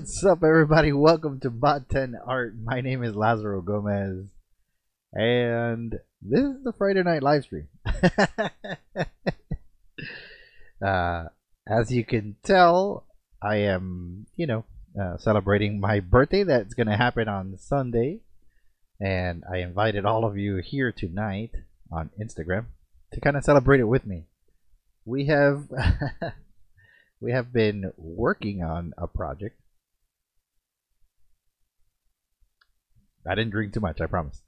What's up, everybody? Welcome to BOT10 Art. My name is Lazaro Gomez, and this is the Friday night live stream. As you can tell, I am, celebrating my birthday that's going to happen on Sunday, and I invited all of you here tonight on Instagram to kind of celebrate it with me. We have we have been working on a project. I didn't drink too much, I promise.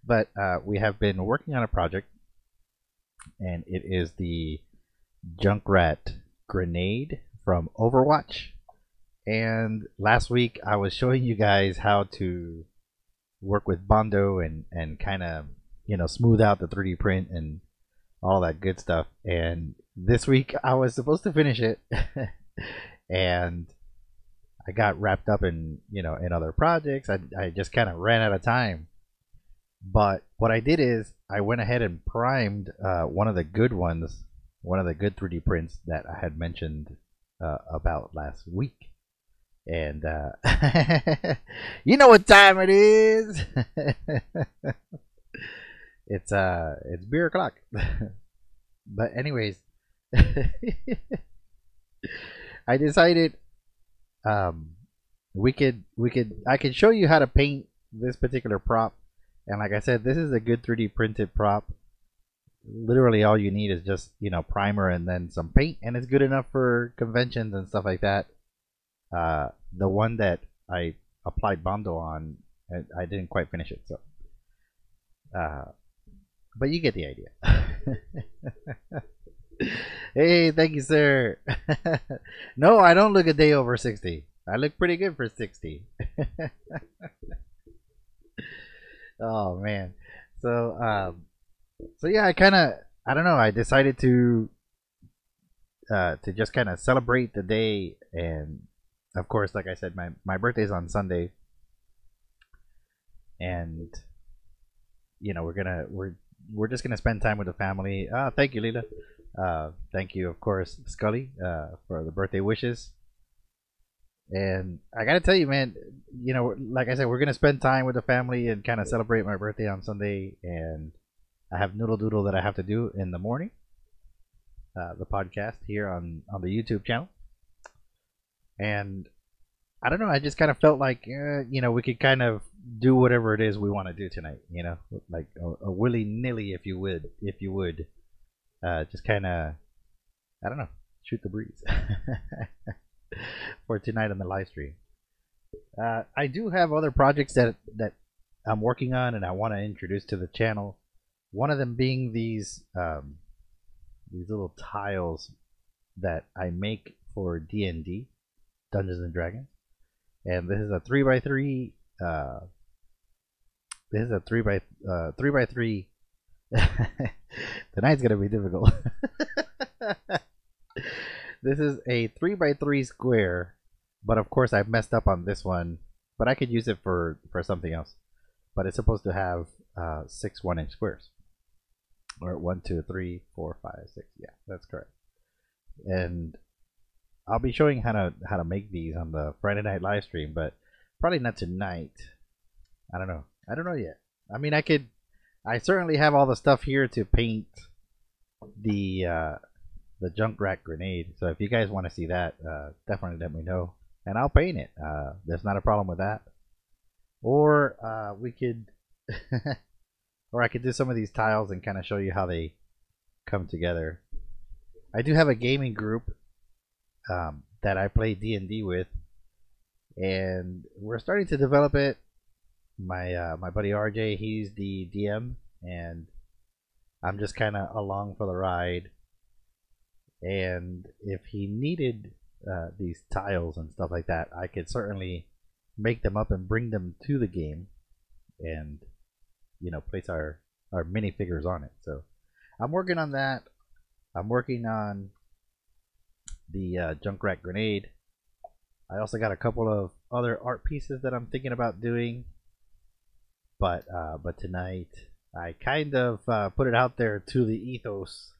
But we have been working on a project, and it is the Junkrat grenade from Overwatch. And last week I was showing you guys how to work with Bondo and kind of, smooth out the 3D print and all that good stuff. And this week I was supposed to finish it and I got wrapped up in in other projects. I just kind of ran out of time. But what I did is I went ahead and primed one of the good ones, one of the good 3D prints that I had mentioned about last week. And you know what time it is. It's beer o'clock. But anyways, I decided I could show you how to paint this particular prop. And like I said, this is a good 3D printed prop. Literally all you need is just primer and then some paint, and it's good enough for conventions and stuff like that. The one that I applied Bondo on, I didn't quite finish it, so but you get the idea. Hey, thank you, sir. No, I don't look a day over 60. I look pretty good for 60. Oh man. So yeah, I don't know, I decided to just kind of celebrate the day. And of course, like I said, my birthday's on Sunday, and we're just gonna spend time with the family. Thank you, Leela. Thank you, of course, Scully, for the birthday wishes. And I gotta tell you, man, like I said, we're gonna spend time with the family and kind of celebrate my birthday on Sunday. And I have Noodle Doodle that I have to do in the morning, the podcast here on the YouTube channel. And I don't know, I just kind of felt like we could kind of do whatever it is we want to do tonight, like a willy-nilly, if you would, just kind of, I don't know, shoot the breeze for tonight on the live stream. I do have other projects that I'm working on and I want to introduce to the channel. One of them being these little tiles that I make for D&D, Dungeons and Dragons. And this is a 3x3. This is a 3x3. Tonight's gonna be difficult. This is a 3x3 square, but of course I've messed up on this one. But I could use it for something else. But it's supposed to have 6 1-inch squares, or 1, 2, 3, 4, 5, 6. Yeah, that's correct. And I'll be showing how to make these on the Friday night live stream, but probably not tonight. I don't know yet. I mean, I certainly have all the stuff here to paint the Junkrat grenade. So if you guys want to see that, definitely let me know, and I'll paint it. There's not a problem with that. Or we could, or I could do some of these tiles and kind of show you how they come together. I do have a gaming group that I play D&D with, and we're starting to develop it. My buddy RJ, he's the DM, and I'm just kind of along for the ride. And if he needed these tiles and stuff like that, I could certainly make them up and bring them to the game, and place our minifigures on it. So I'm working on that. I'm working on the Junkrat grenade. I also got a couple of other art pieces that I'm thinking about doing, but tonight I kind of put it out there to the ethos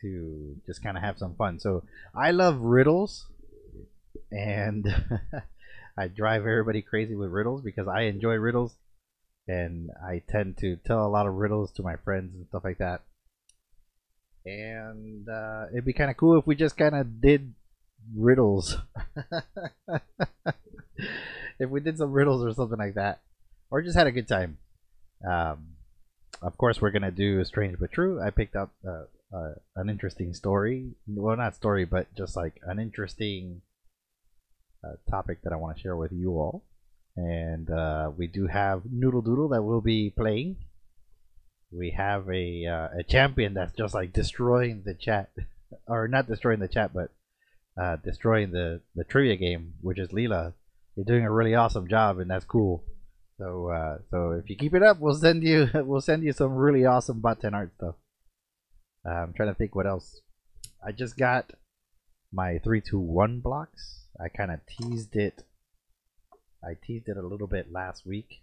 to just kind of have some fun. So I love riddles, and I drive everybody crazy with riddles because I enjoy riddles, and I tend to tell a lot of riddles to my friends and stuff like that. And it'd be kind of cool if we just kind of did riddles. If we did some riddles or something like that, or just had a good time. Of course, we're gonna do Strange but True. I picked up an interesting story. Well, not story, but just like an interesting topic that I want to share with you all. And we do have Noodle Doodle that we'll be playing. We have a champion that's just like destroying the chat, or not destroying the chat, but destroying the trivia game, which is Leela. You're doing a really awesome job, and that's cool. So so if you keep it up, we'll send you some really awesome BOT10ART stuff. I'm trying to think what else. I just got my 3-2-1 blocks. I kind of teased it. I teased it a little bit last week.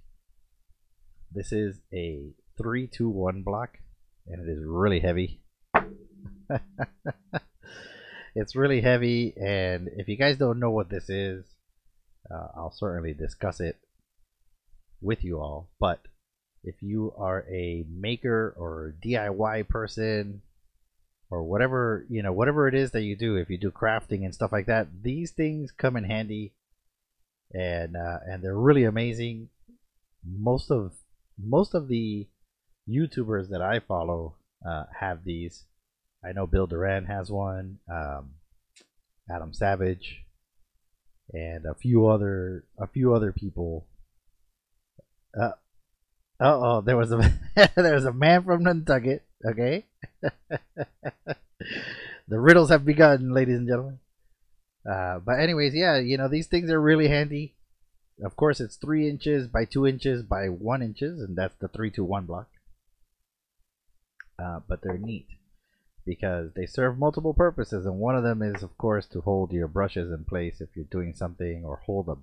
This is a 3-2-1 block, and it is really heavy. It's really heavy, and if you guys don't know what this is, I'll certainly discuss it with you all. But if you are a maker or DIY person, or whatever, you know, whatever it is that you do, if you do crafting and stuff like that, these things come in handy, and they're really amazing. Most of the YouTubers that I follow have these. I know Bill Duran has one, Adam Savage, and a few other people. Oh, there was a there was a man from Nantucket. Okay, the riddles have begun, ladies and gentlemen. But anyways, yeah, you know, these things are really handy. Of course, it's 3 inches by 2 inches by 1 inches, and that's the 3-2-1 block. But they're neat because they serve multiple purposes, and one of them is, of course, to hold your brushes in place if you're doing something, or hold a,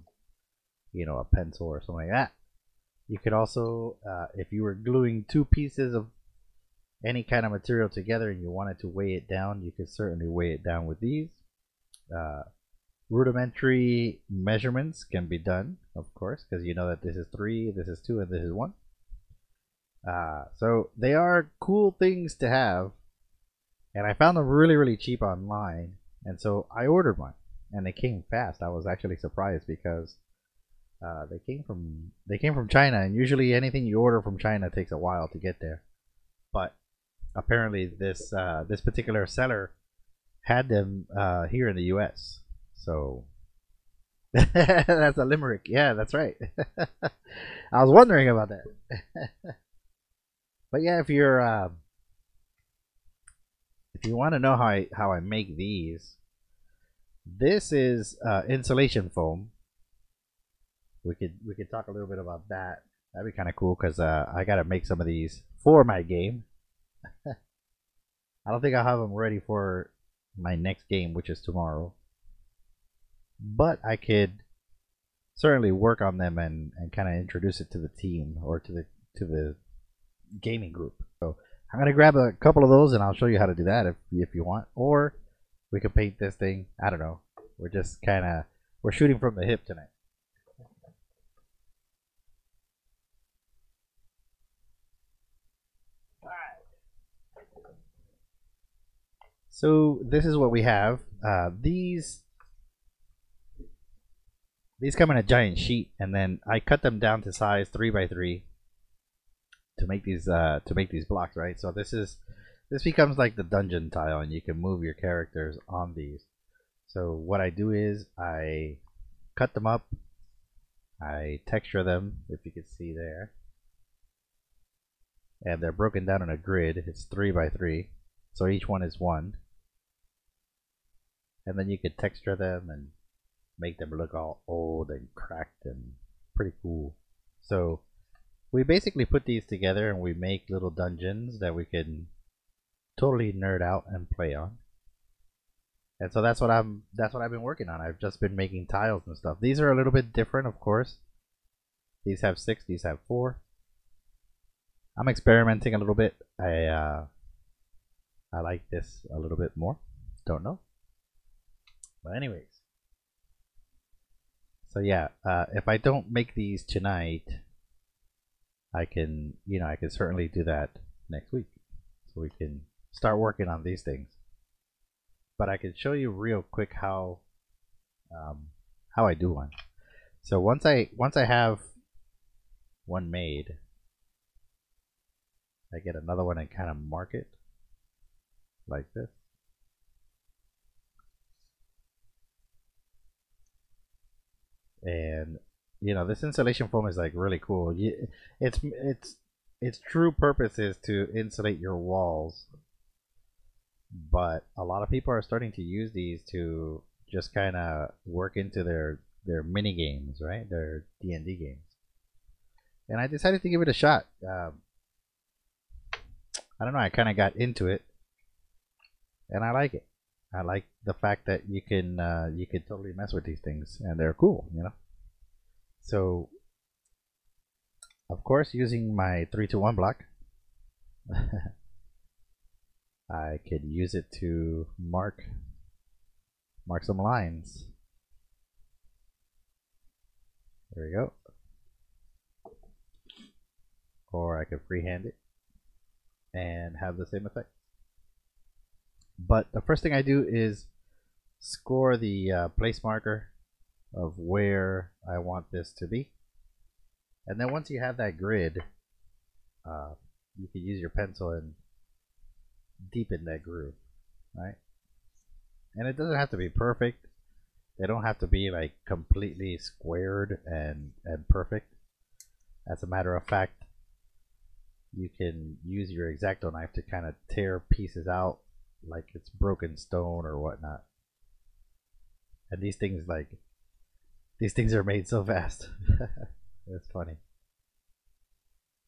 you know, a pencil or something like that. You could also, if you were gluing 2 pieces of any kind of material together and you wanted to weigh it down, you could certainly weigh it down with these. Rudimentary measurements can be done, of course, because you know that this is 3, this is 2, and this is 1. So they are cool things to have, and I found them really, really cheap online, and so I ordered one, and they came fast. I was actually surprised because they came from China, and usually anything you order from China takes a while to get there. But apparently this particular seller had them here in the U.S. So that's a limerick. Yeah, that's right. I was wondering about that. But yeah, if you want to know how I make these, this is insulation foam. We could talk a little bit about that. That'd be kind of cool because I gotta make some of these for my game. I don't think I'll have them ready for my next game, which is tomorrow. But I could certainly work on them and kind of introduce it to the team, or to the gaming group. So I'm gonna grab a couple of those and I'll show you how to do that if you want. Or we could paint this thing. I don't know. We're shooting from the hip tonight. So this is what we have. These come in a giant sheet, and then I cut them down to size 3x3 to make these blocks, right? So this becomes like the dungeon tile, and you can move your characters on these. So what I do is I cut them up, I texture them, if you can see there, and they're broken down in a grid. It's 3x3, so each one is 1. And then you could texture them and make them look all old and cracked and pretty cool. So we basically put these together and we make little dungeons that we can totally nerd out and play on. And so that's what I've been working on. I've just been making tiles and stuff. These are a little bit different, of course. These have 6, these have 4. I'm experimenting a little bit. I like this a little bit more. Don't know. But anyways, So yeah, if I don't make these tonight, I can, I can certainly do that next week. So we can start working on these things. But I can show you real quick how I do one. So once I have one made, I get another one and kind of mark it like this. And this insulation foam is like really cool. Its true purpose is to insulate your walls, but a lot of people are starting to use these to just kind of work into their mini games, right? Their D&D games. And I decided to give it a shot. I don't know, I kind of got into it, and I like it. I like the fact that you can totally mess with these things, and they're cool, So, of course, using my 3-2-1 block, I could use it to mark some lines. There we go. Or I could freehand it and have the same effect. But the first thing I do is score the place marker of where I want this to be. And then once you have that grid, you can use your pencil and deepen that groove, right? And it doesn't have to be perfect. They don't have to be like completely squared and perfect. As a matter of fact, you can use your X-Acto knife to kind of tear pieces out like it's broken stone or whatnot. And these things are made so fast. It's funny.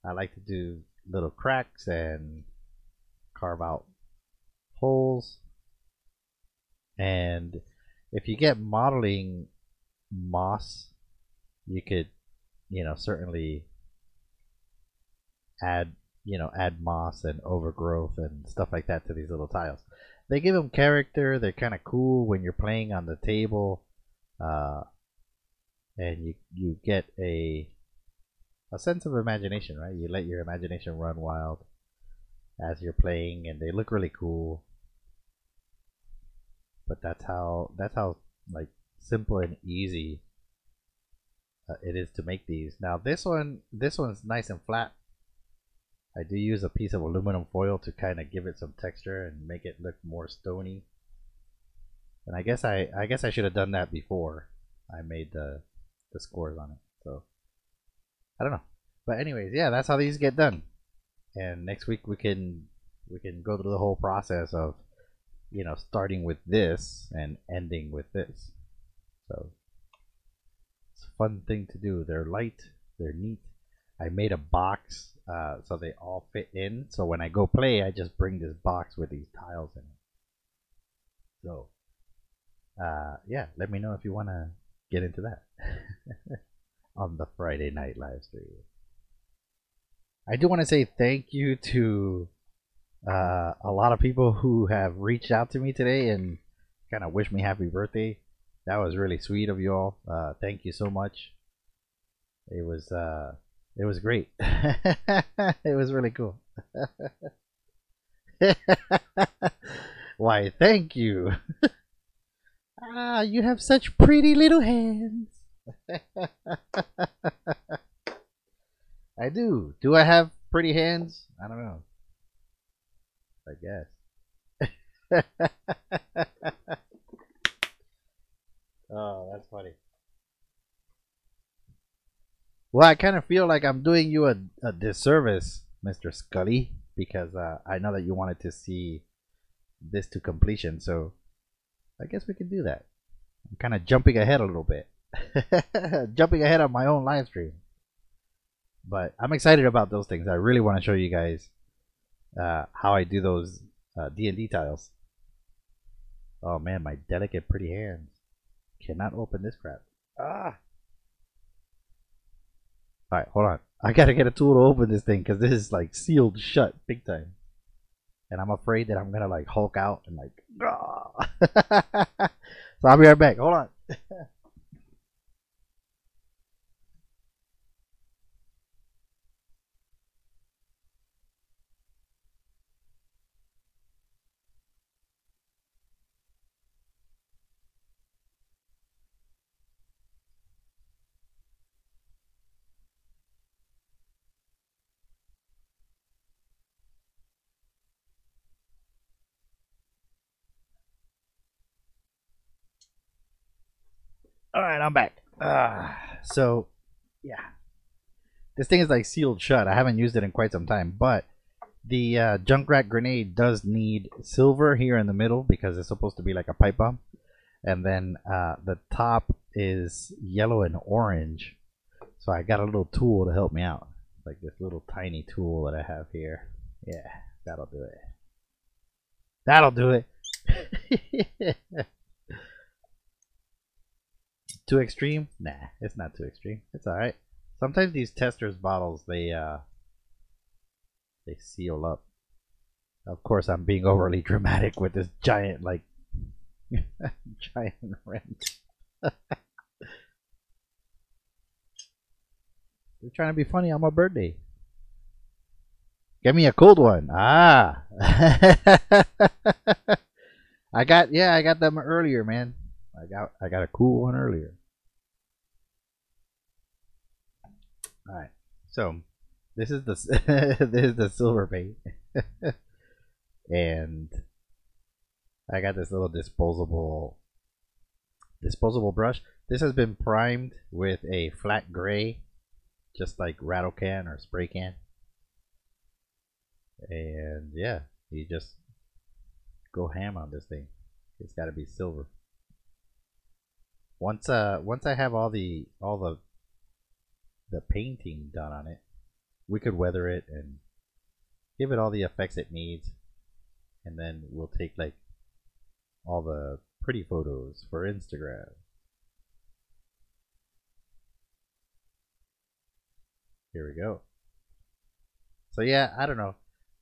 I like to do little cracks and carve out holes. And if you get modeling moss, you could, certainly add moss and overgrowth and stuff like that to these little tiles. They give them character. They're kind of cool when you're playing on the table, and you get a sense of imagination, right? You let your imagination run wild as you're playing, and they look really cool. But that's how like simple and easy it is to make these. Now this one's nice and flat. I do use a piece of aluminum foil to kind of give it some texture and make it look more stony. And I guess I should have done that before I made the scores on it. So I don't know. But anyways, yeah, that's how these get done. And next week we can go through the whole process of starting with this and ending with this. So it's a fun thing to do. They're light, they're neat. I made a box so they all fit in. So when I go play, I just bring this box with these tiles in it. So yeah, let me know if you want to get into that on the Friday night live stream. I do want to say thank you to a lot of people who have reached out to me today and kind of wish me happy birthday. That was really sweet of you all. Thank you so much. It was great. It was really cool. Why, thank you. Ah, you have such pretty little hands. I do. Do I have pretty hands? I don't know. I guess. Oh, that's funny. Well, I kind of feel like I'm doing you a disservice, Mr. Scully, because I know that you wanted to see this to completion, so I guess we can do that. I'm kind of jumping ahead a little bit. Jumping ahead on my own live stream. But I'm excited about those things. I really want to show you guys how I do those D&D tiles. Oh man, my delicate pretty hands. Cannot open this crap. Ah! Alright, hold on. I gotta get a tool to open this thing because this is like sealed shut big time. And I'm afraid that I'm gonna like Hulk out and like so I'll be right back. Hold on. All right, I'm back. So yeah, this thing is like sealed shut. I haven't used it in quite some time, but the Junkrat grenade does need silver here in the middle because it's supposed to be like a pipe bomb, and then the top is yellow and orange. So I got a little tool to help me out, like this little tiny tool that I have here. Yeah, that'll do it. That'll do it. Too extreme? Nah, it's not too extreme. It's all right. Sometimes these testers bottles they seal up. Of course, I'm being overly dramatic with this giant like giant wrench. They're trying to be funny on my birthday. Get me a cold one. Ah. I got them earlier, man. I got a cool one earlier. All right. So, this is the this is the silver paint. And I got this little disposable brush. This has been primed with a flat gray, just like rattle can or spray can. And yeah, you just go ham on this thing. It's got to be silver. Once I have all the painting done on it, we could weather it and give it all the effects it needs, and then we'll take like all the pretty photos for Instagram. Here we go. So yeah, I don't know.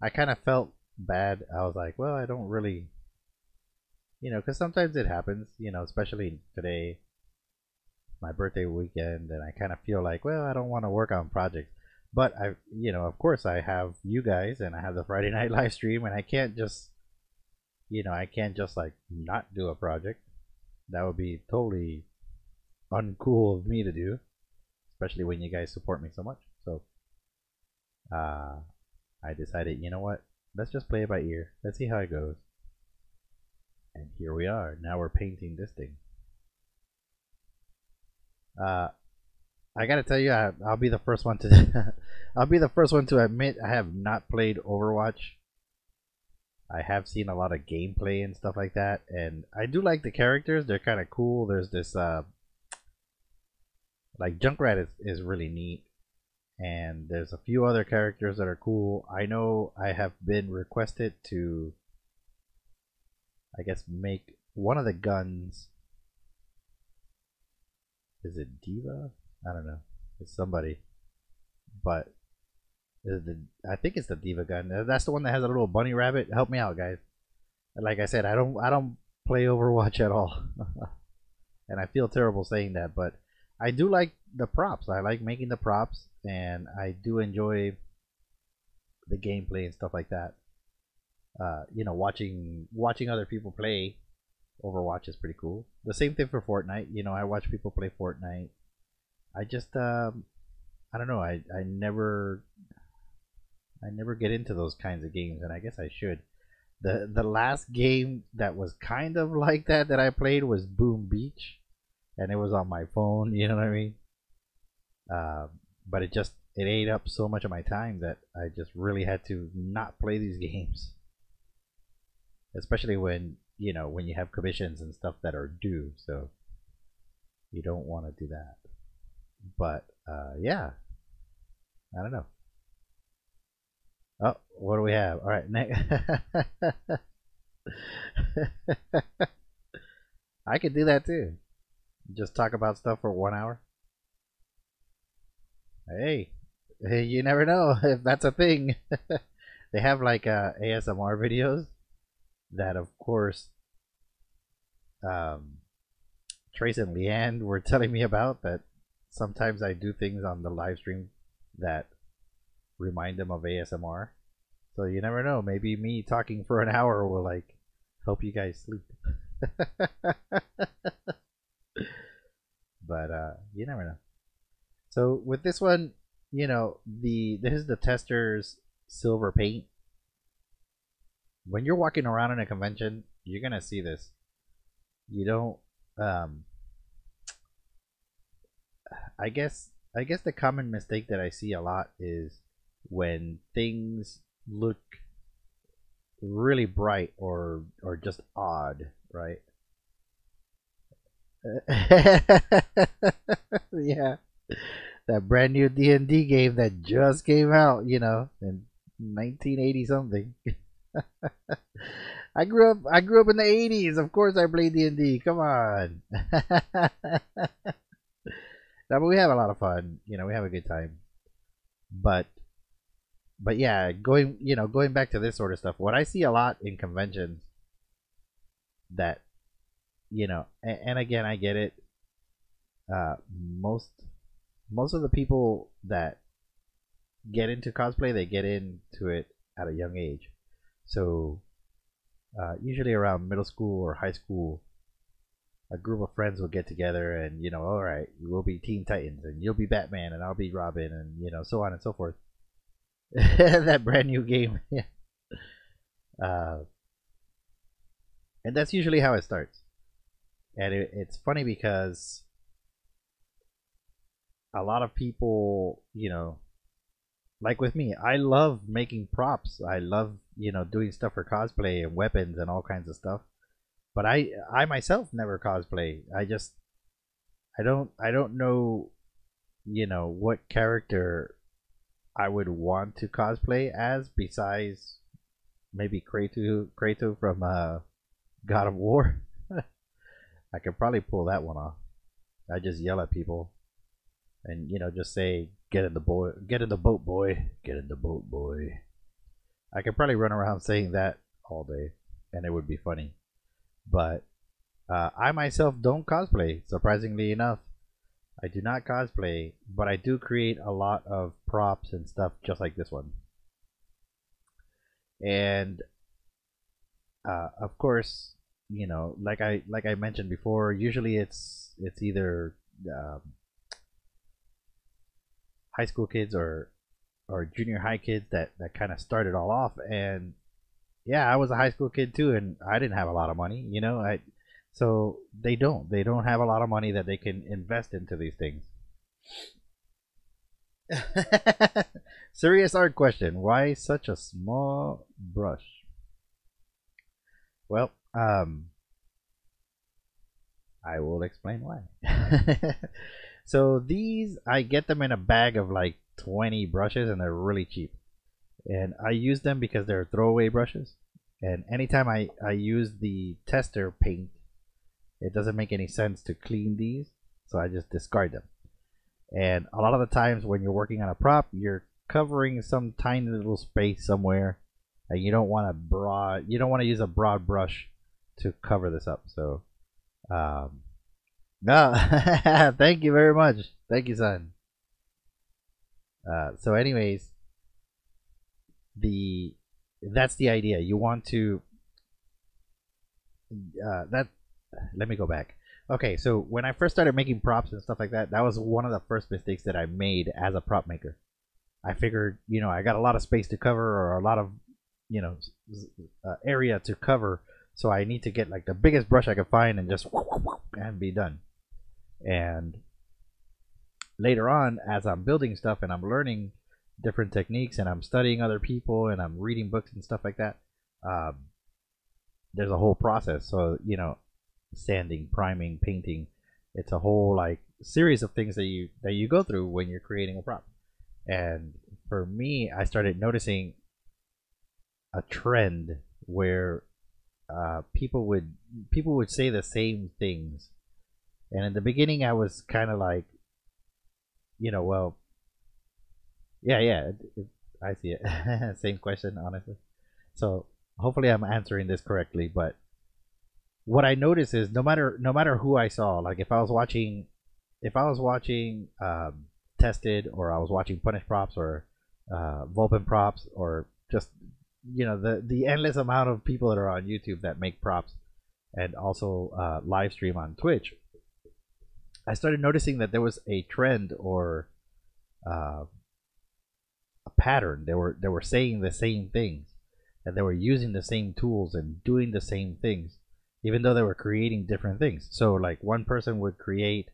I kind of felt bad. I was like, well, I don't really, because sometimes it happens, especially today, my birthday weekend, and I kind of feel like, well, I don't want to work on projects. But of course, I have you guys, and I have the Friday night live stream, and I can't just, like not do a project. That would be totally uncool of me to do, especially when you guys support me so much. So, I decided, you know what? Let's just play it by ear. Let's see how it goes. And here we are. Now we're painting this thing. I gotta tell you, I'll be the first one to I'll be the first one to admit I have not played Overwatch. I have seen a lot of gameplay and stuff like that, and I do like the characters. They're kind of cool. There's this like Junkrat is really neat, and there's a few other characters that are cool. I know I have been requested to, I guess, make one of the guns. Is it Diva? I don't know. It's somebody, but I think it's the Diva gun. That's the one that has a little bunny rabbit. Help me out, guys. Like I said, I don't play Overwatch at all, and I feel terrible saying that, but I do like the props. I like making the props, and I do enjoy the gameplay and stuff like that. Watching other people play Overwatch is pretty cool. The same thing for Fortnite. I watch people play Fortnite. I just I don't know. I never get into those kinds of games, and I guess I should. The last game that was kind of like that I played was Boom Beach, and it was on my phone. You know what I mean? But it ate up so much of my time that I just really had to not play these games, especially when when you have commissions and stuff that are due. So you don't want to do that. But yeah, I don't know. Oh, what do we have? All right, next. I could do that too. Just talk about stuff for 1 hour. Hey, you never know if that's a thing. They have like ASMR videos that, of course, Trace and Leanne were telling me about. That sometimes I do things on the live stream that remind them of ASMR. So you never know. Maybe me talking for an hour will like help you guys sleep. But you never know. So with this one, this is the tester's silver paint. When you're walking around in a convention, you're gonna see this. You don't I guess the common mistake that I see a lot is when things look really bright or just odd, right? Yeah, that brand new D&D game that just came out, in 1980 something. I grew up in the 80s. Of course I played D&D. Come on. No, but we have a lot of fun. We have a good time. But yeah, going back to this sort of stuff, what I see a lot in conventions that, and again, I get it. Most of the people that get into cosplay, they get into it at a young age. So usually around middle school or high school, a group of friends will get together and, all right, we'll be Teen Titans and you'll be Batman and I'll be Robin and, so on and so forth. That brand new game. Yeah. And that's usually how it starts. And it's funny because a lot of people, like with me, I love making props. I love, doing stuff for cosplay and weapons and all kinds of stuff. But I myself never cosplay. I don't know, what character I would want to cosplay as besides maybe Kratos from God of War. I could probably pull that one off. I just yell at people and just say, get in the boat, boy, get in the boat, boy. I could probably run around saying that all day and it would be funny. But I myself don't cosplay, surprisingly enough. I do not cosplay, but I do create a lot of props and stuff just like this one. And of course, like I mentioned before, usually it's either high school kids or junior high kids that kind of started all off. And yeah, I was a high school kid too, and I didn't have a lot of money, so they don't have a lot of money that they can invest into these things. Serious art question: why such a small brush? Well, I will explain why. So these, I get them in a bag of like 20 brushes, and they're really cheap. And I use them because they're throwaway brushes. And anytime I use the tester paint, it doesn't make any sense to clean these, so I just discard them. And a lot of the times when you're working on a prop, you're covering some tiny little space somewhere, and you don't want to use a broad brush to cover this up. So no. Thank you very much. Thank you, son. So anyways, that's the idea. You want to let me go back. Okay, so when I first started making props and stuff like that, that was one of the first mistakes that I made as a prop maker. I figured, I got a lot of space to cover, or a lot of, area to cover, so I need to get like the biggest brush I could find and just and be done. And later on, as I'm building stuff and I'm learning different techniques and I'm studying other people and I'm reading books and stuff like that, there's a whole process. So sanding, priming, painting, it's a whole like series of things that you go through when you're creating a prop. And for me, I started noticing a trend where people would say the same things. And in the beginning, I was kind of like, well, yeah, I see it. Same question, honestly. So hopefully I'm answering this correctly. But what I noticed is no matter who I saw, like if I was watching Tested, or I was watching Punish Props, or Vulpin Props, or just the endless amount of people that are on YouTube that make props and also live stream on Twitch, I started noticing that there was a trend or a pattern. They were saying the same things, and they were using the same tools and doing the same things, even though they were creating different things. So like one person would create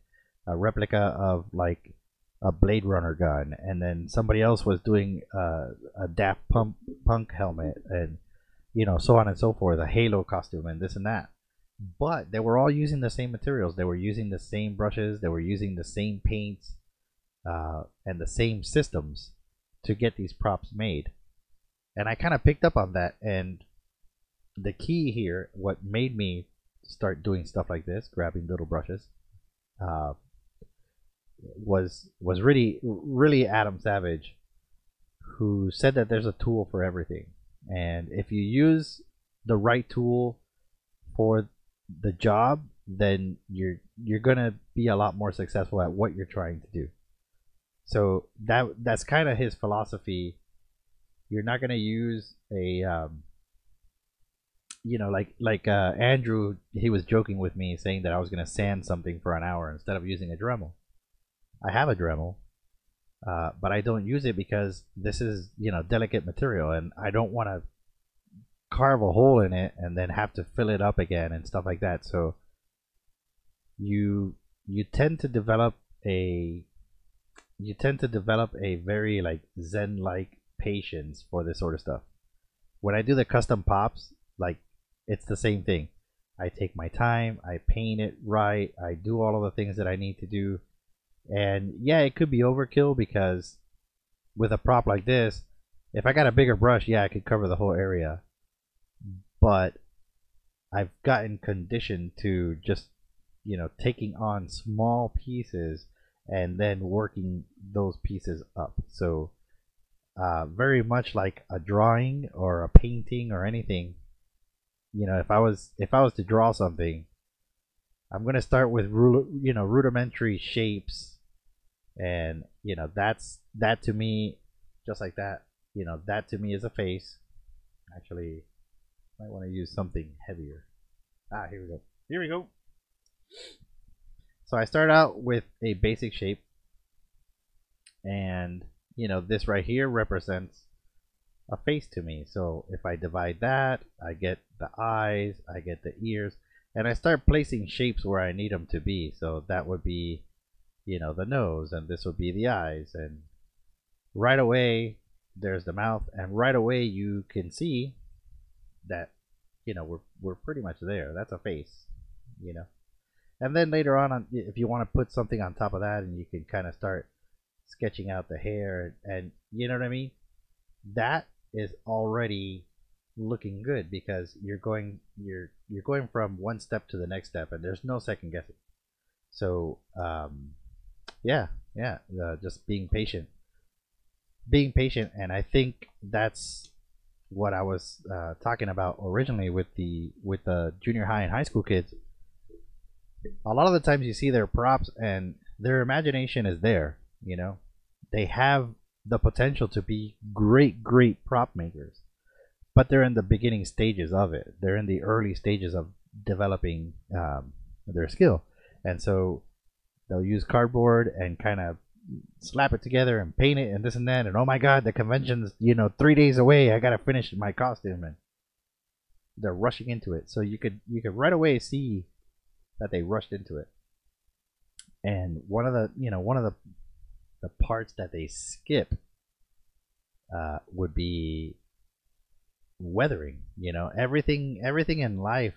a replica of like a Blade Runner gun, and then somebody else was doing a Daft Punk helmet, and so on and so forth, a Halo costume, and this and that. But they were all using the same materials. They were using the same brushes. They were using the same paints and the same systems to get these props made. And I kind of picked up on that. And the key here, what made me start doing stuff like this, grabbing little brushes, was really Adam Savage, who said that there's a tool for everything. And if you use the right tool for the job, then you're gonna be a lot more successful at what you're trying to do. So that's kind of his philosophy. You're not gonna use a like Andrew, he was joking with me saying that I was gonna sand something for an hour instead of using a Dremel. I have a Dremel, but I don't use it because this is delicate material, and I don't want to carve a hole in it and then have to fill it up again and stuff like that. So you tend to develop a very like Zen-like patience for this sort of stuff. When I do the custom pops, like, it's the same thing. I take my time, I paint it right, I do all of the things that I need to do. And yeah, it could be overkill, because with a prop like this, if I got a bigger brush, yeah, I could cover the whole area. But I've gotten conditioned to just taking on small pieces and then working those pieces up. So very much like a drawing or a painting or anything, if I was to draw something, I'm gonna start with rudimentary shapes, and that to me, just like that, that to me is a face. Actually, might want to use something heavier. Here we go. Here we go. So I start out with a basic shape, and this right here represents a face to me. So if I divide that, I get the eyes, I get the ears, and I start placing shapes where I need them to be. So that would be the nose, and this would be the eyes, and right away there's the mouth, and right away you can see that we're pretty much there. That's a face, and then later on, if you want to put something on top of that, and you can kind of start sketching out the hair, and you know what I mean, that is already looking good, because you're going from one step to the next step, and there's no second guessing. So just being patient, and I think that's what I was talking about originally with the junior high and high school kids. A lot of the times you see their props and their imagination is there. They have the potential to be great prop makers, but they're in the beginning stages of it. They're in the early stages of developing their skill, and so they'll use cardboard and kind of slap it together and paint it and this and that, and oh my god, the convention's 3 days away, I gotta finish my costume, and they're rushing into it. So you could right away see that they rushed into it. And one of the parts that they skip would be weathering. Everything in life,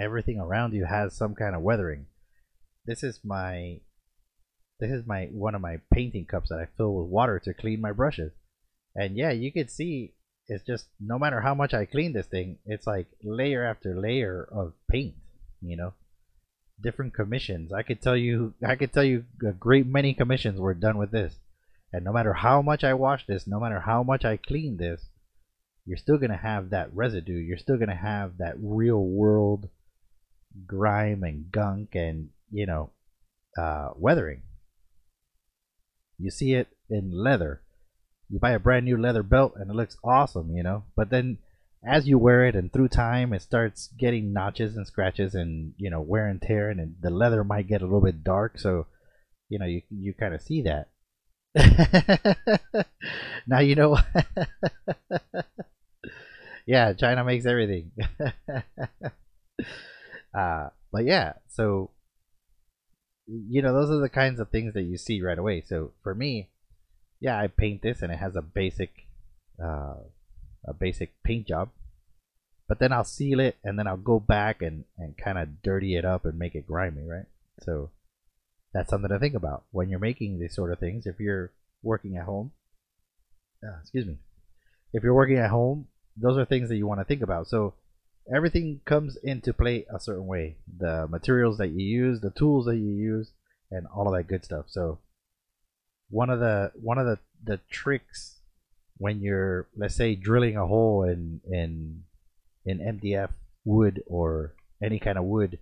everything around you has some kind of weathering. This is one of my painting cups that I fill with water to clean my brushes. And yeah, you could see it's just, no matter how much I clean this thing, it's like layer after layer of paint, different commissions. I could tell you a great many commissions were done with this. And no matter how much I wash this, no matter how much I clean this, you're still going to have that residue. You're still going to have that real world grime and gunk and, weathering. You see it in leather. You buy a brand new leather belt and it looks awesome, but then as you wear it and through time, it starts getting notches and scratches and, wear and tear, and the leather might get a little bit dark. So, you kind of see that. Now, yeah, China makes everything. But yeah, so you know, those are the kinds of things that you see right away. So for me, yeah, I paint this and it has uh, a basic paint job, but then I'll seal it and then I'll go back and kind of dirty it up and make it grimy, right? So that's something to think about when you're making these sort of things. If you're working at home, excuse me, if you're working at home, those are things that you want to think about. So everything comes into play a certain way. The materials that you use, the tools that you use, and all of that good stuff. So one of the tricks when you're, let's say, drilling a hole in MDF wood or any kind of wood,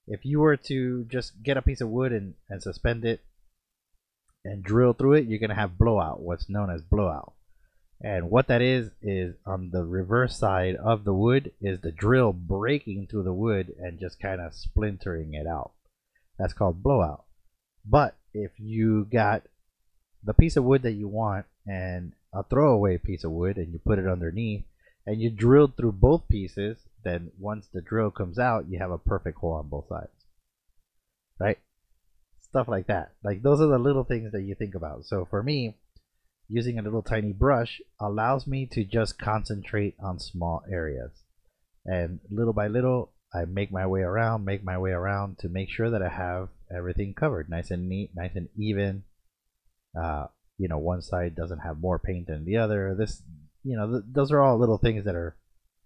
if you were to just get a piece of wood and suspend it and drill through it, you're going to have blowout, what's known as blowout. And what that is on the reverse side of the wood is the drill breaking through the wood and just kind of splintering it out. That's called blowout. But if you got the piece of wood that you want and a throwaway piece of wood and you put it underneath and you drilled through both pieces, then once the drill comes out, you have a perfect hole on both sides, right? Stuff like that. Like, those are the little things that you think about. So for me, using a little tiny brush allows me to just concentrate on small areas, and little by little I make my way around to make sure that I have everything covered nice and neat, nice and even. You know, one side doesn't have more paint than the other. This, you know, those are all little things that are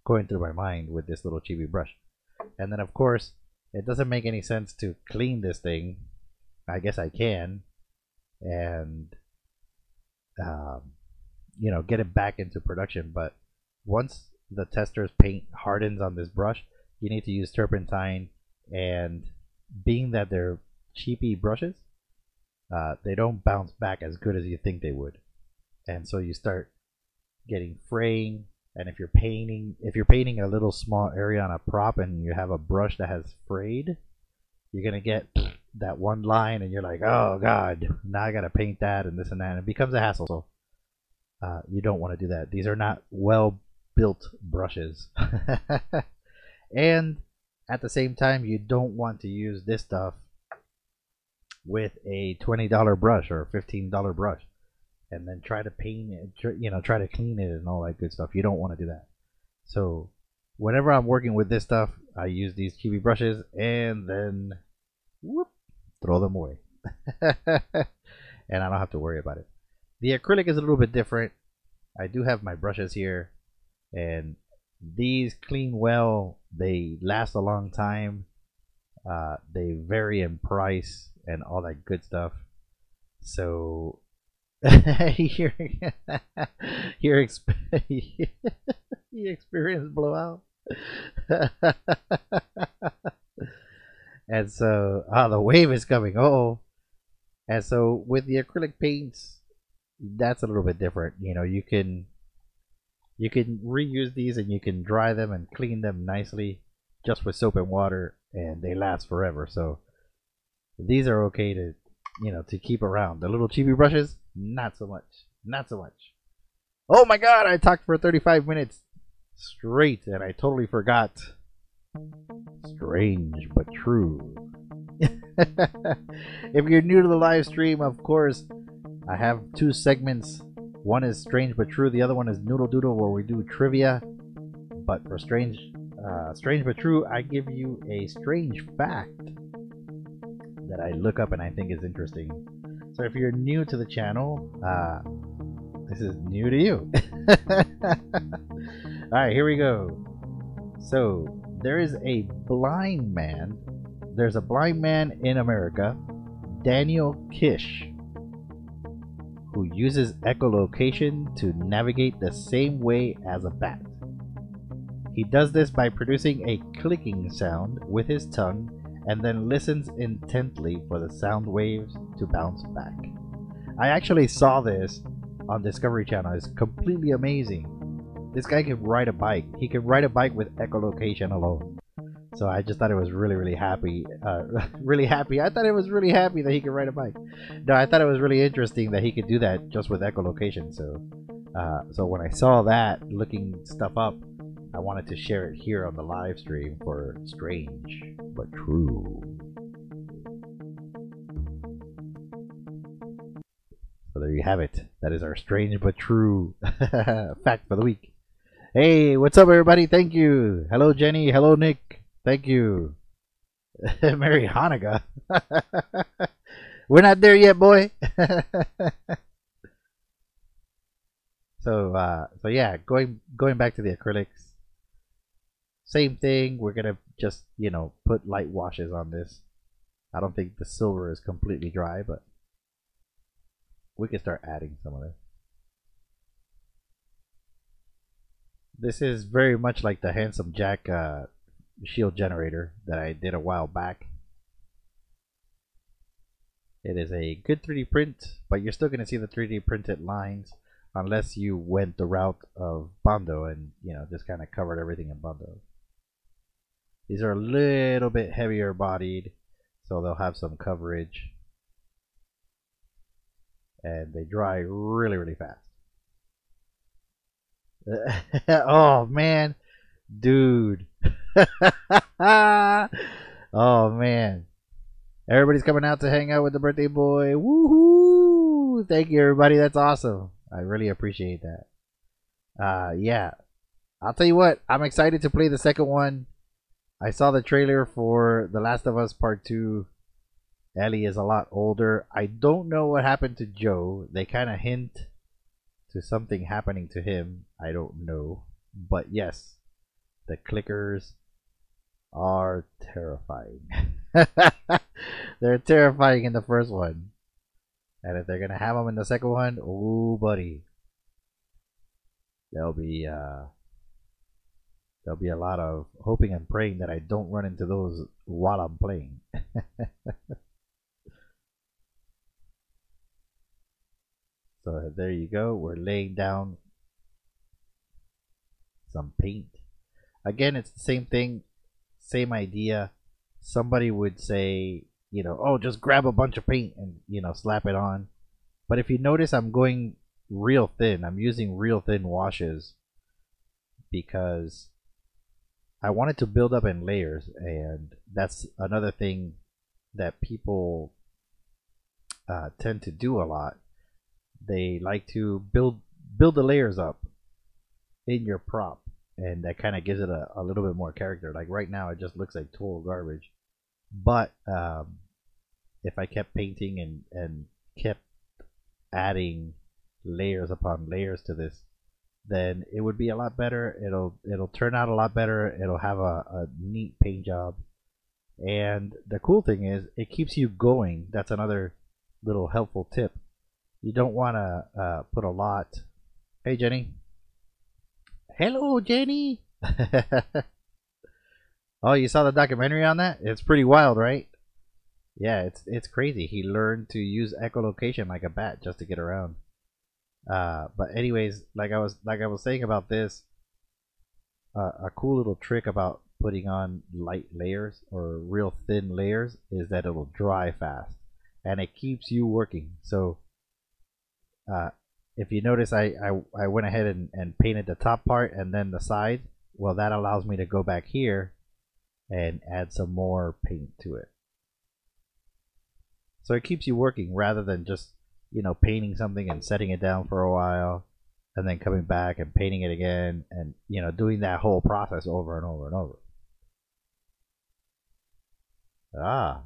going through my mind with this little chibi brush. And then of course it doesn't make any sense to clean this thing. I guess I can, and you know, get it back into production. But once the tester's paint hardens on this brush, you need to use turpentine, and being that they're cheapy brushes, they don't bounce back as good as you think they would, and so you start getting fraying. And if you're painting a little small area on a prop and you have a brush that has frayed, you're gonna get that one line and you're like, oh god, now I gotta paint that and this and that, and it becomes a hassle. So you don't want to do that. These are not well built brushes. And at the same time, you don't want to use this stuff with a $20 brush or a $15 brush and then try to paint it, you know, try to clean it and all that good stuff. You don't want to do that. So whenever I'm working with this stuff, I use these chibi brushes and then whoop, throw them away. And I don't have to worry about it. The acrylic is a little bit different. I do have my brushes here, and these clean well. They last a long time. They vary in price and all that good stuff. So you experience blowout. And so the wave is coming. And so with the acrylic paints, that's a little bit different. You know, you can reuse these and you can dry them and clean them nicely just with soap and water, and they last forever. So these are okay to, you know, to keep around. The little chibi brushes, not so much. Not so much. Oh my god, I talked for 35 minutes straight and I totally forgot. Strange but true. If you're new to the live stream, of course, I have two segments. One is Strange but True, the other one is Noodle Doodle, where we do trivia. But for Strange but True, I give you a strange fact that I look up and I think is interesting. So if you're new to the channel, this is new to you. Alright, here we go. So there is a blind man. There's a blind man in America, Daniel Kish, who uses echolocation to navigate the same way as a bat. He does this by producing a clicking sound with his tongue and then listens intently for the sound waves to bounce back. I actually saw this on Discovery Channel. It's completely amazing. This guy can ride a bike. He can ride a bike with echolocation alone. So I just thought it was really happy. Really happy. I thought it was really happy that he could ride a bike. No, I thought it was really interesting that he could do that just with echolocation. So, so when I saw that, looking stuff up, I wanted to share it here on the live stream for Strange but True. So there you have it. That is our strange but true fact for the week. Hey, what's up, everybody? Thank you. Hello, Jenny. Hello, Nick. Thank you. Merry Hanukkah. We're not there yet, boy. So yeah, going back to the acrylics. Same thing. We're gonna just, you know, put light washes on this. I don't think the silver is completely dry, but we can start adding some of this. This is very much like the Handsome Jack shield generator that I did a while back. It is a good 3D print, but you're still going to see the 3D printed lines unless you went the route of Bondo and, you know, just kind of covered everything in Bondo. These are a little bit heavier bodied, so they'll have some coverage. And they dry really, really fast. Oh, man. Dude. Oh, man. Everybody's coming out to hang out with the birthday boy. Woohoo! Thank you, everybody. That's awesome. I really appreciate that. Yeah. I'll tell you what. I'm excited to play the second one. I saw the trailer for The Last of Us Part 2. Ellie is a lot older. I don't know what happened to Joe. They kind of hint to something happening to him. I don't know. But yes, the clickers are terrifying. They're terrifying in the first one. And if they're going to have them in the second one, oh, buddy. There'll be a lot of hoping and praying that I don't run into those while I'm playing. So there you go. We're laying down some paint. Again, it's the same thing, same idea. Somebody would say, you know, oh, just grab a bunch of paint and, you know, slap it on. But if you notice, I'm going real thin. I'm using real thin washes because I wanted to build up in layers, and that's another thing that people tend to do a lot. They like to build the layers up in your prop, and that kind of gives it a little bit more character. Like right now, it just looks like total garbage. But if I kept painting and kept adding layers upon layers to this, then it would be a lot better. It'll turn out a lot better. It'll have a neat paint job. And the cool thing is, it keeps you going. That's another little helpful tip. You don't want to put a lot. Hey, Jenny. Hello, Jenny. Oh, you saw the documentary on that? It's pretty wild, right? Yeah, it's crazy. He learned to use echolocation like a bat just to get around. But anyways, like I was saying about this, a cool little trick about putting on light layers or real thin layers is that it'll dry fast, and it keeps you working. So if you notice, I went ahead and painted the top part and then the side. Well, that allows me to go back here and add some more paint to it. So it keeps you working rather than just, you know, painting something and setting it down for a while and then coming back and painting it again and, you know, doing that whole process over and over and over. Ah.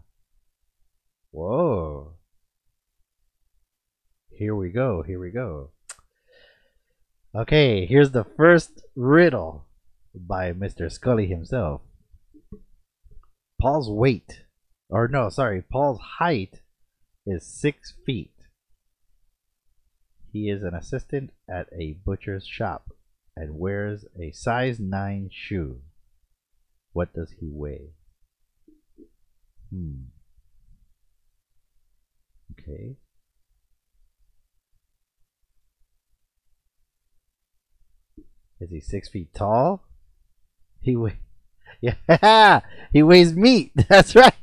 Whoa. Here we go. Here we go. Okay, here's the first riddle by Mr. Scully himself. Paul's weight, or no, sorry, Paul's height is 6 feet. He is an assistant at a butcher's shop and wears a size 9 shoe. What does he weigh? Okay. Is he 6 feet tall? He yeah, he weighs meat. That's right.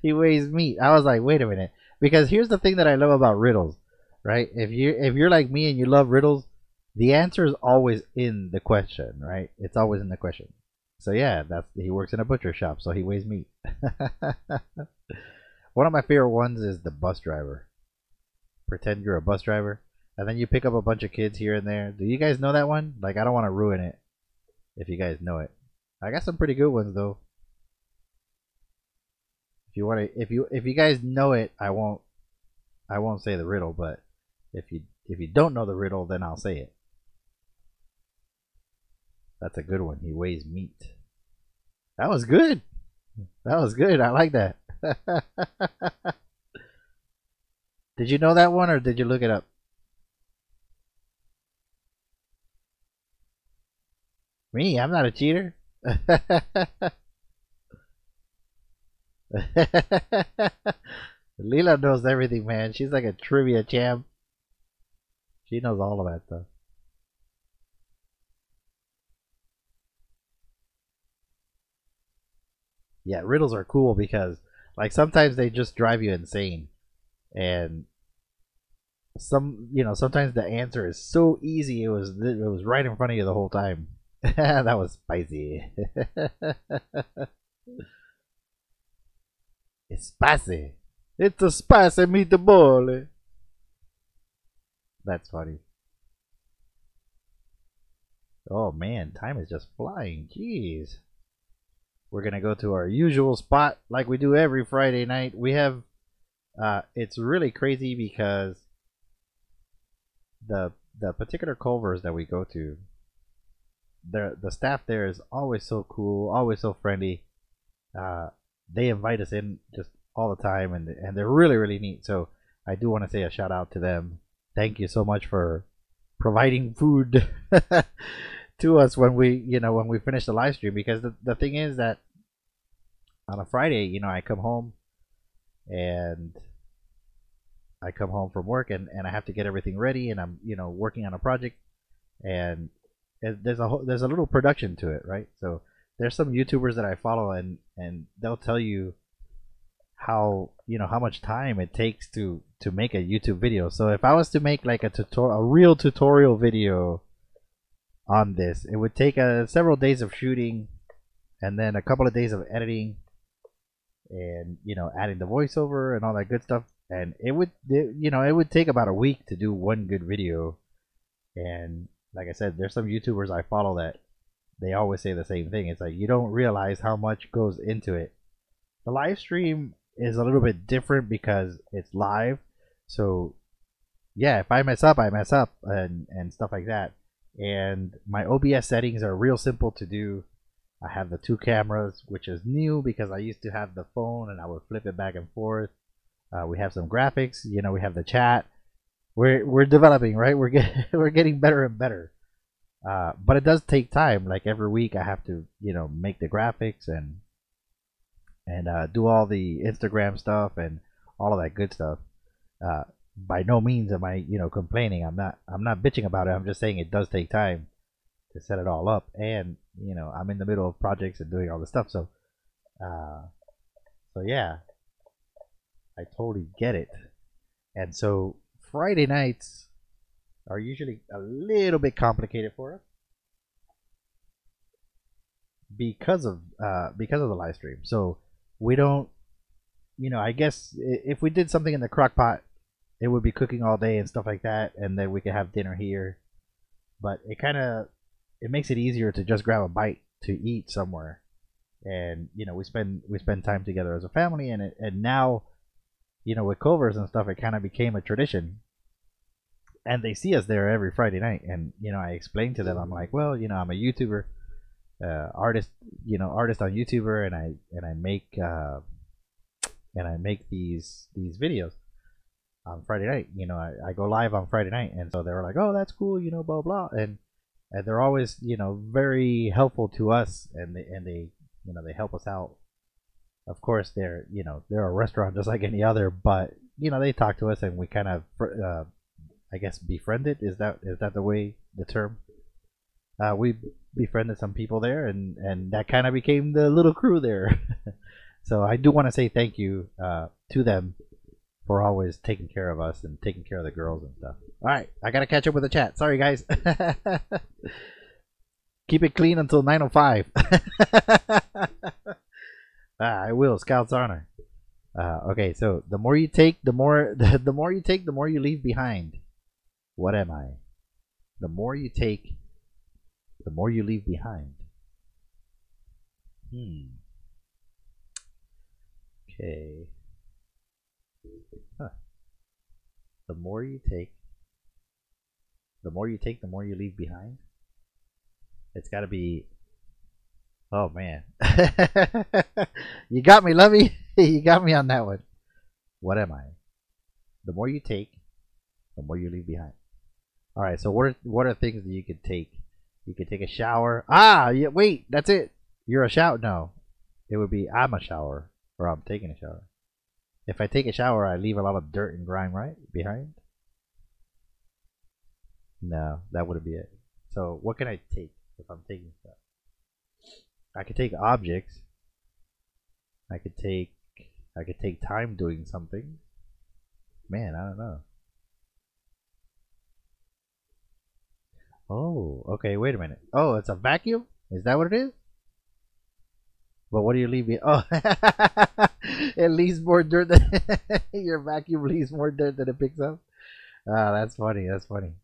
He weighs meat. I was like, wait a minute, because here's the thing that I love about riddles, right? If you're like me and you love riddles, the answer is always in the question, right? It's always in the question. So yeah, he works in a butcher shop, so he weighs meat. One of my favorite ones is the bus driver. Pretend you're a bus driver, and then you pick up a bunch of kids here and there. Do you guys know that one? Like, I don't want to ruin it if you guys know it. I got some pretty good ones though. If you want to, if you guys know it, I won't say the riddle. But if you don't know the riddle, then I'll say it. That's a good one. He weighs meat. That was good. That was good. I like that. Did you know that one, or did you look it up? Me? I'm not a cheater. Lila knows everything, man. She's like a trivia champ. She knows all of that stuff. Yeah, riddles are cool because, like, sometimes they just drive you insane, and sometimes the answer is so easy. It was right in front of you the whole time. That was spicy. It's spicy. It's a spicy meatball. That's funny. Oh man, time is just flying. Jeez. We're gonna go to our usual spot like we do every Friday night. We have it's really crazy because the particular Culvers that we go to, the staff there is always so cool, always so friendly. They invite us in just all the time, and they're really neat. So I do want to say a shout out to them. Thank you so much for providing food to us when we finish the live stream, because the thing is that on a Friday, I come home from work, and I have to get everything ready, and I'm working on a project, and there's a little production to it, right? So there's some YouTubers that I follow, and they'll tell you how much time it takes to make a YouTube video. So if I was to make like a real tutorial video on this, it would take several days of shooting, and then a couple of days of editing, and adding the voiceover and all that good stuff. And it would take about a week to do one good video. And like I said, there's some YouTubers I follow that they always say the same thing. It's like, you don't realize how much goes into it. The live stream is a little bit different because it's live. So yeah, if I mess up, I mess up, and stuff like that. And my OBS settings are real simple to do. I have the 2 cameras, which is new because I used to have the phone and I would flip it back and forth. We have some graphics, we have the chat. We're developing, right? We're getting better and better. But it does take time. Like every week I have to, make the graphics and do all the Instagram stuff and all of that good stuff. By no means am I, complaining. I'm not bitching about it. I'm just saying it does take time to set it all up, and I'm in the middle of projects and doing all this stuff. So yeah, I totally get it. And so Friday nights are usually a little bit complicated for us because of the live stream. So we don't, I guess if we did something in the crock pot, it would be cooking all day and stuff like that, and then we could have dinner here. But it makes it easier to just grab a bite to eat somewhere, and we spend time together as a family. And now, with Culvers and stuff, it kind of became a tradition, and they see us there every Friday night. And I explained to them, I'm like, well, I'm a YouTuber, artist on YouTuber, and I make these videos on Friday night. I go live on Friday night, and so they were like, oh, that's cool, blah blah. And they're always very helpful to us, and they help us out. Of course, they're a restaurant just like any other, but they talk to us, and we kind of I guess befriended, is that the term? We befriended some people there, and that kind of became the little crew there. So I do want to say thank you to them for always taking care of us and taking care of the girls and stuff. All right, I gotta catch up with the chat. Sorry, guys. Keep it clean until 9:05. I will. Scout's honor. Okay, so the more you take, the more the more you take, the more you leave behind. What am I? The more you take, the more you leave behind. Okay. Huh. The more you take, the more you take, the more you leave behind. It's got to be. Oh man, you got me, Lovey. You got me on that one. What am I? The more you take, the more you leave behind. All right. So what are things that you could take? You could take a shower. Ah, yeah. Wait, that's it. You're a shower. No, it would be I'm a shower or I'm taking a shower. If I take a shower, I leave a lot of dirt and grime right behind. No, that wouldn't be it. So what can I take if I'm taking stuff? I could take objects. I could take time doing something. Man, I don't know. Oh, okay, wait a minute. Oh, it's a vacuum? Is that what it is? But what do you leave behind? Oh, it leaves more dirt than your vacuum leaves more dirt than it picks up. Ah, that's funny. That's funny.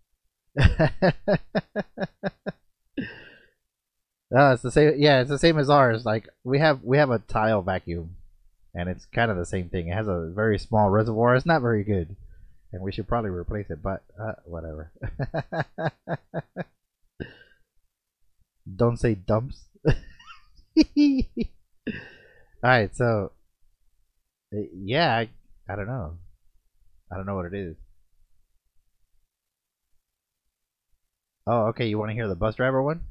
It's the same. Yeah, it's the same as ours. Like we have a tile vacuum, and it's kind of the same thing. It has a very small reservoir. It's not very good, and we should probably replace it. But whatever. Don't say dumps. All right, so yeah, I don't know. I don't know what it is. Oh, okay. You want to hear the bus driver one?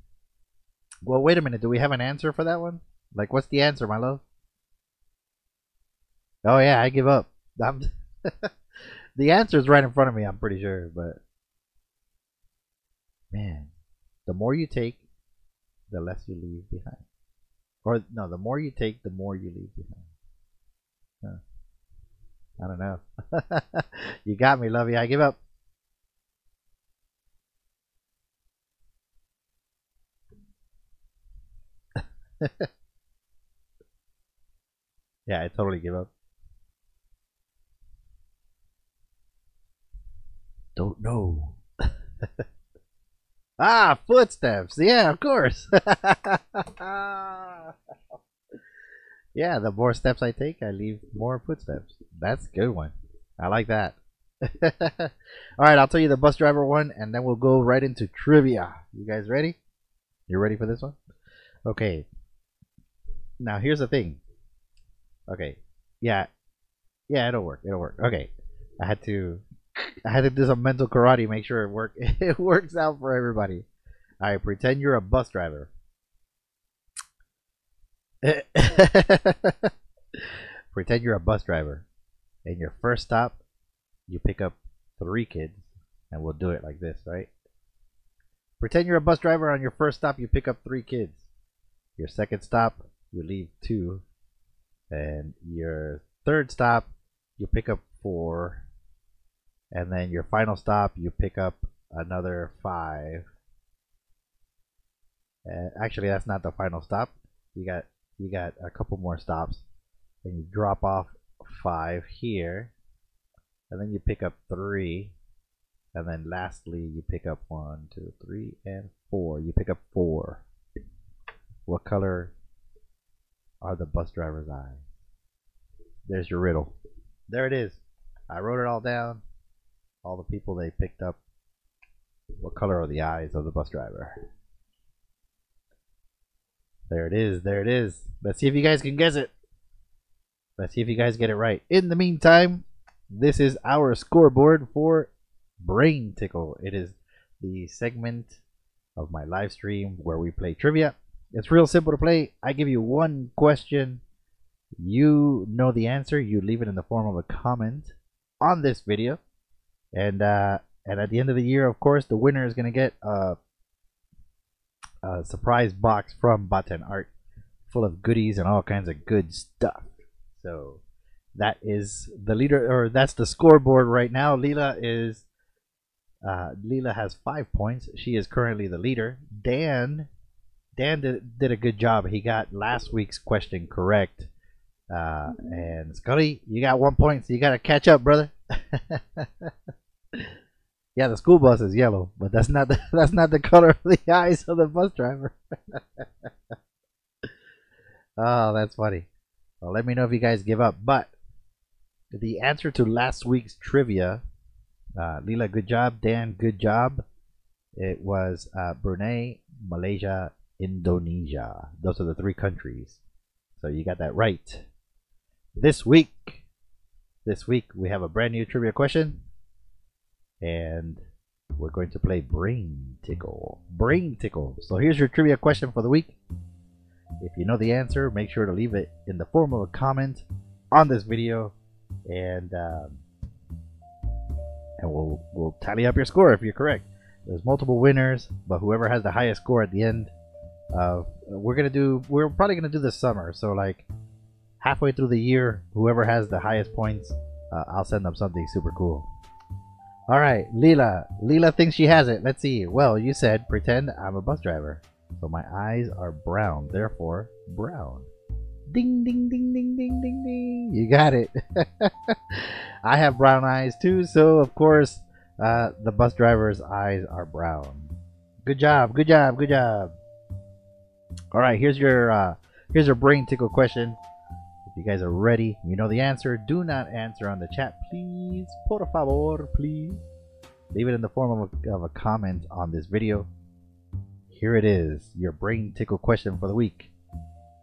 Well, wait a minute. Do we have an answer for that one? Like, what's the answer, my love? Oh yeah, I give up. The answer is right in front of me. I'm pretty sure, but man, the more you take, the less you leave behind. Or no, the more you take, the more you leave behind. Huh. I don't know. You got me, Lovey. I give up. Yeah, I totally give up. Don't know. Ah, footsteps. Yeah, of course. Yeah, the more steps I take, I leave more footsteps. That's a good one. I like that. All right, I'll tell you the bus driver one, and then we'll go right into trivia. You guys ready? You ready for this one? Okay. Now here's the thing. Okay. Yeah, it'll work. It'll work. Okay. I had to do some mental karate, make sure it works out for everybody. All right, pretend you're a bus driver. Pretend you're a bus driver. And your first stop, you pick up 3 kids, and we'll do it like this, right? Pretend you're a bus driver. On your first stop, you pick up 3 kids. Your second stop, you leave 2. And your third stop, you pick up 4. And then your final stop, you pick up another 5. Actually, that's not the final stop. You got a couple more stops. Then you drop off 5 here. And then you pick up 3. And then lastly, you pick up 1, 2, 3, and 4. You pick up 4. What color are the bus driver's eyes? There's your riddle. There it is. I wrote it all down. All the people they picked up. What color are the eyes of the bus driver? There it is. There it is. Let's see if you guys can guess it. Let's see if you guys get it right. In the meantime, this is our scoreboard for Brain Tickle. It is the segment of my live stream where we play trivia. It's real simple to play. I give you 1 question. You know the answer. You leave it in the form of a comment on this video. And at the end of the year, of course, the winner is going to get a surprise box from BOT10ART full of goodies and all kinds of good stuff. So that is the leader, or that's the scoreboard right now. Leela has 5 points. She is currently the leader. Dan did a good job. He got last week's question correct. And Scully, you got 1 point, so you gotta catch up, brother. Yeah, the school bus is yellow, but that's not the color of the eyes of the bus driver. Oh, that's funny. Well, let me know if you guys give up. But the answer to last week's trivia, Lila, good job. Dan, good job. It was Brunei, Malaysia, Indonesia. Those are the 3 countries. So you got that right. This week we have a brand new trivia question. And we're going to play Brain Tickle. Brain Tickle. So here's your trivia question for the week. If you know the answer, make sure to leave it in the form of a comment on this video, and we'll tally up your score if you're correct. There's multiple winners, but whoever has the highest score at the end of we're probably gonna do this summer. So like halfway through the year, whoever has the highest points, I'll send them something super cool. All right, Lila thinks she has it. Let's see. Well, you said pretend I'm a bus driver. So my eyes are brown, therefore brown. Ding, ding, ding, ding, ding, ding, ding. You got it. I have brown eyes too, so of course the bus driver's eyes are brown. Good job, good job, good job. All right, here's your brain tickle question. If you guys are ready, you know the answer. Do not answer on the chat, please. Por favor, please. Leave it in the form of a comment on this video. Here it is, your brain tickle question for the week.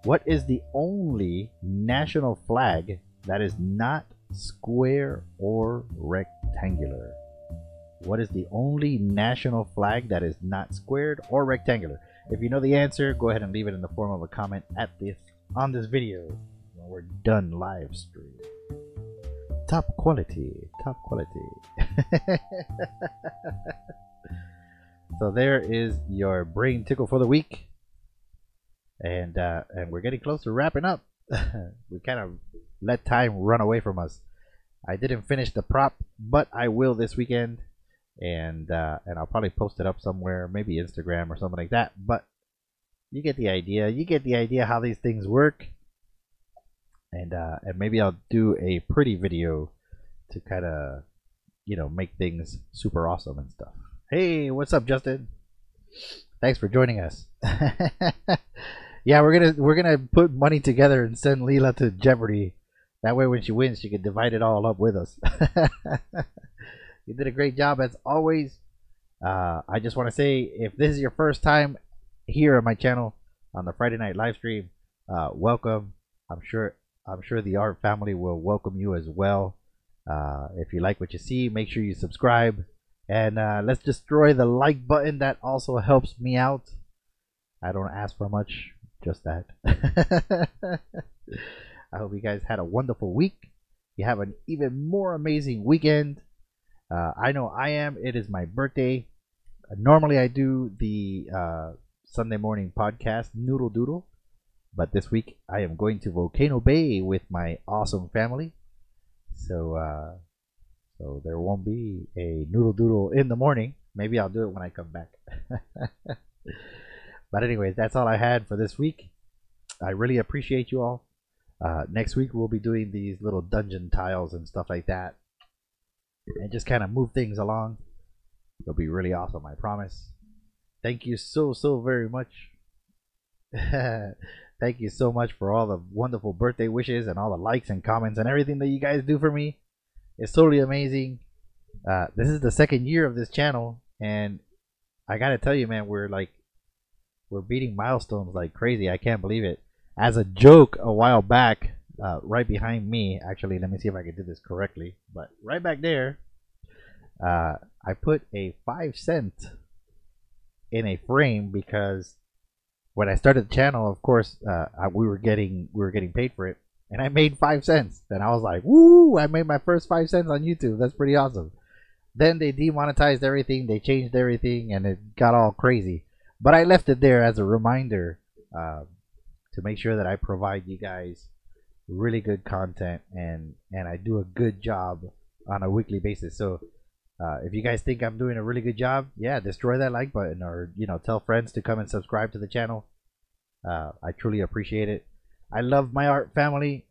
What is the only national flag that is not square or rectangular? What is the only national flag that is not squared or rectangular? If you know the answer, go ahead and leave it in the form of a comment on this video when we're done live stream. Top quality, top quality. So there is your brain tickle for the week, and we're getting close to wrapping up. We kind of let time run away from us. I didn't finish the prop, but I will this weekend, and I'll probably post it up somewhere, maybe Instagram or something like that. But you get the idea. You get the idea how these things work, and maybe I'll do a pretty video to kind of make things super awesome and stuff. Hey, what's up, Justin? Thanks for joining us. Yeah, we're gonna put money together and send Lila to Jeopardy. That way, when she wins, she can divide it all up with us. You did a great job as always. I just want to say, if this is your first time here on my channel on the Friday night live stream, welcome. I'm sure the art family will welcome you as well. If you like what you see, make sure you subscribe. And let's destroy the like button. That also helps me out. I don't ask for much, just that. I hope you guys had a wonderful week. You have an even more amazing weekend. I know I am. It is my birthday. Normally I do the Sunday morning podcast, Noodle Doodle. But this week I am going to Volcano Bay with my awesome family. So there won't be a Noodle Doodle in the morning. Maybe I'll do it when I come back. But anyways, that's all I had for this week. I really appreciate you all. Next week we'll be doing these little dungeon tiles and stuff like that, and just kind of move things along. It'll be really awesome, I promise. Thank you so very much. Thank you so much for all the wonderful birthday wishes and all the likes and comments and everything that you guys do for me. It's totally amazing. This is the second year of this channel, and I gotta tell you, man, we're beating milestones like crazy. I can't believe it. As a joke, a while back, right behind me, actually, let me see if I can do this correctly, but right back there, I put a 5-cent in a frame because when I started the channel, of course, we were getting paid for it, and I made 5 cents, and I was like, woo, I made my first 5 cents on YouTube. That's pretty awesome. Then they demonetized everything, they changed everything, and it got all crazy. But I left it there as a reminder to make sure that I provide you guys really good content, and I do a good job on a weekly basis. So if you guys think I'm doing a really good job, yeah, destroy that like button, or tell friends to come and subscribe to the channel. I truly appreciate it. I love my art family.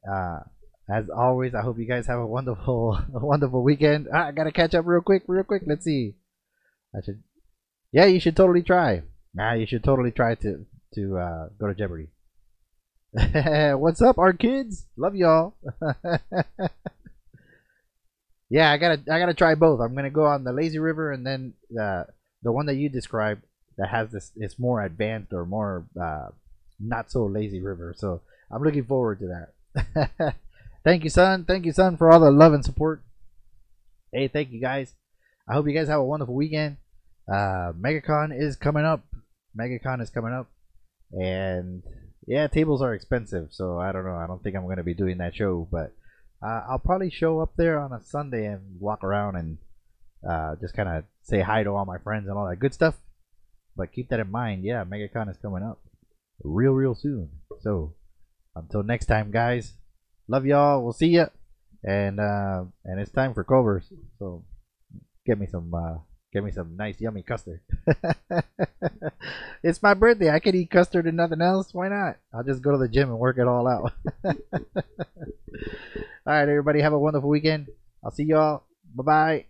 As always, I hope you guys have a wonderful, a wonderful weekend. I gotta catch up real quick, real quick. Let's see. I should. Yeah, you should totally try. You should totally try to go to Jeopardy. What's up, art kids? Love y'all. Yeah, I gotta try both. I'm gonna go on the lazy river, and then the one that you described that has this. It's more advanced or more not so lazy river. So I'm looking forward to that. Thank you, son. Thank you, son, for all the love and support. Hey, thank you guys. I hope you guys have a wonderful weekend. MegaCon is coming up. MegaCon is coming up, and yeah, tables are expensive, so I don't know. I don't think I'm gonna be doing that show, but I'll probably show up there on a Sunday and walk around and just kind of say hi to all my friends and all that good stuff. But keep that in mind. Yeah, MegaCon is coming up real soon. So until next time, guys. Love y'all. We'll see ya. And it's time for covers. So get me some nice yummy custard. It's my birthday. I can eat custard and nothing else. Why not? I'll just go to the gym and work it all out. All right, everybody, have a wonderful weekend. I'll see y'all. Bye bye.